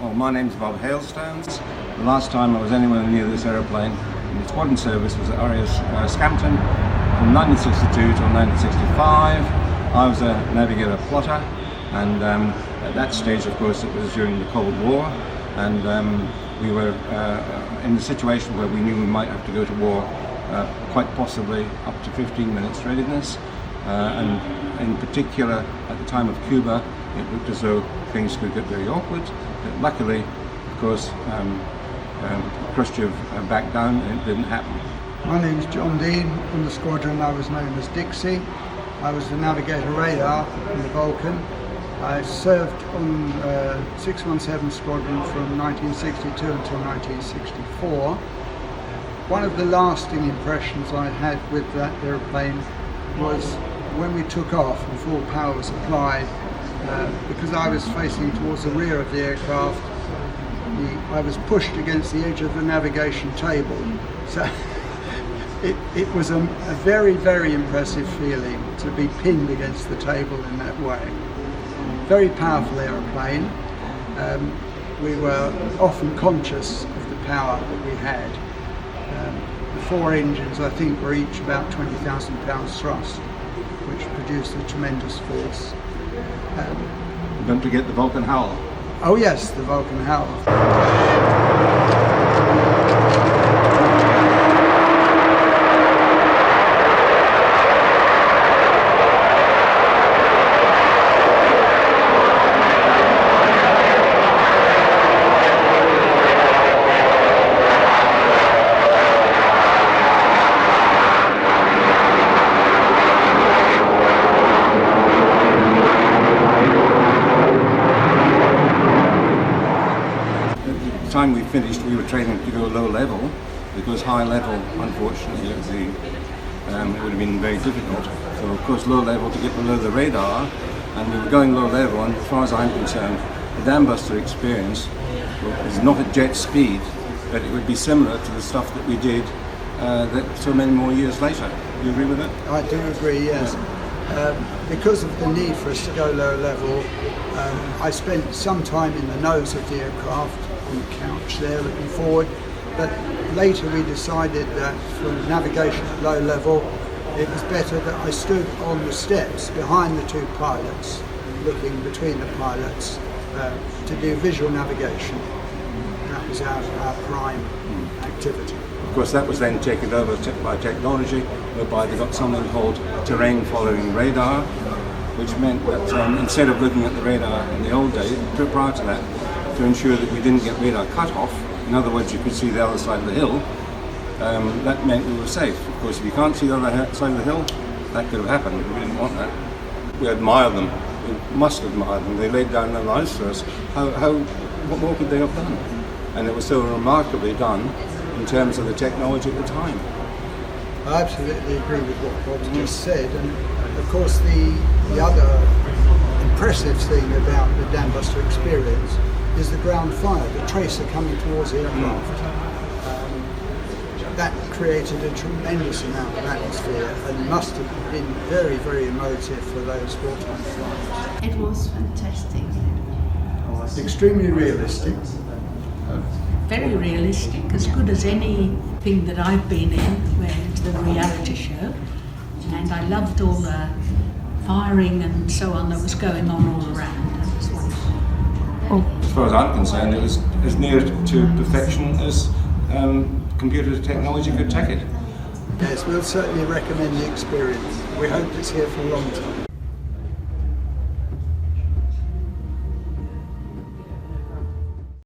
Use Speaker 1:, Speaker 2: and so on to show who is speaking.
Speaker 1: Well, my name's Bob Hailstones. The last time I was anywhere near this aeroplane in the squadron service was at RAF Scampton from 1962 till 1965. I was a navigator plotter, and at that stage, of course, it was during the Cold War, and we were in the situation where we knew we might have to go to war, quite possibly up to 15 minutes readiness, and in particular at the time of Cuba it looked as though things could get very awkward, but luckily, of course, Khrushchev backed down and it didn't happen.
Speaker 2: My name's Deane. On the squadron I was known as Dixie. I was the navigator radar in the Vulcan. I served on 617 Squadron from 1962 until 1964. One of the lasting impressions I had with that aeroplane was when we took off and full power was applied, because I was facing towards the rear of the aircraft, I was pushed against the edge of the navigation table. So it was a very, very impressive feeling to be pinned against the table in that way. Very powerful aeroplane. We were often conscious of the power that we had. The four engines, I think, were each about 20,000 pounds thrust, which produced a tremendous force.
Speaker 1: Don't forget the Vulcan howl.
Speaker 2: Oh yes, the Vulcan howl.
Speaker 1: The time we finished, we were training to go low level, because high level, unfortunately, it would have been very difficult. So of course low level to get below the radar, and we were going low level, and as far as I'm concerned, the Dambuster experience is not at jet speed, but it would be similar to the stuff that we did so many more years later. Do you agree with that?
Speaker 2: I do agree, yes. Because of the need for us to go low level, I spent some time in the nose of the aircraft, on the couch there looking forward, but later we decided that for navigation at low level it was better that I stood on the steps behind the two pilots, looking between the pilots, to do visual navigation. That was our prime activity.
Speaker 1: Of course, that was then taken over by technology, whereby they got something called terrain following radar, which meant that instead of looking at the radar in the old days, prior to that, to ensure that we didn't get radar cut off, in other words, you could see the other side of the hill, that meant we were safe. Of course, if you can't see the other side of the hill, that could have happened. We didn't want that. We admired them. We must admire them. They laid down their lives for us. What more could they have done? And it was so remarkably done in terms of the technology at the time.
Speaker 2: I absolutely agree with what Bob's just said, and of course the other impressive thing about the Dambuster experience is the ground fire, the tracer coming towards the aircraft. That created a tremendous amount of atmosphere and must have been very, very emotive for those wartime flights.
Speaker 3: It was fantastic.
Speaker 2: Extremely realistic.
Speaker 3: Very realistic, as good as anything that I've been in, where it's the reality show. And I loved all the firing and so on that was going on all around. It was wonderful.
Speaker 1: As far as I'm concerned, it was as near to perfection as computer technology could take it.
Speaker 2: Yes, we'll certainly recommend the experience. We hope it's here for a long time.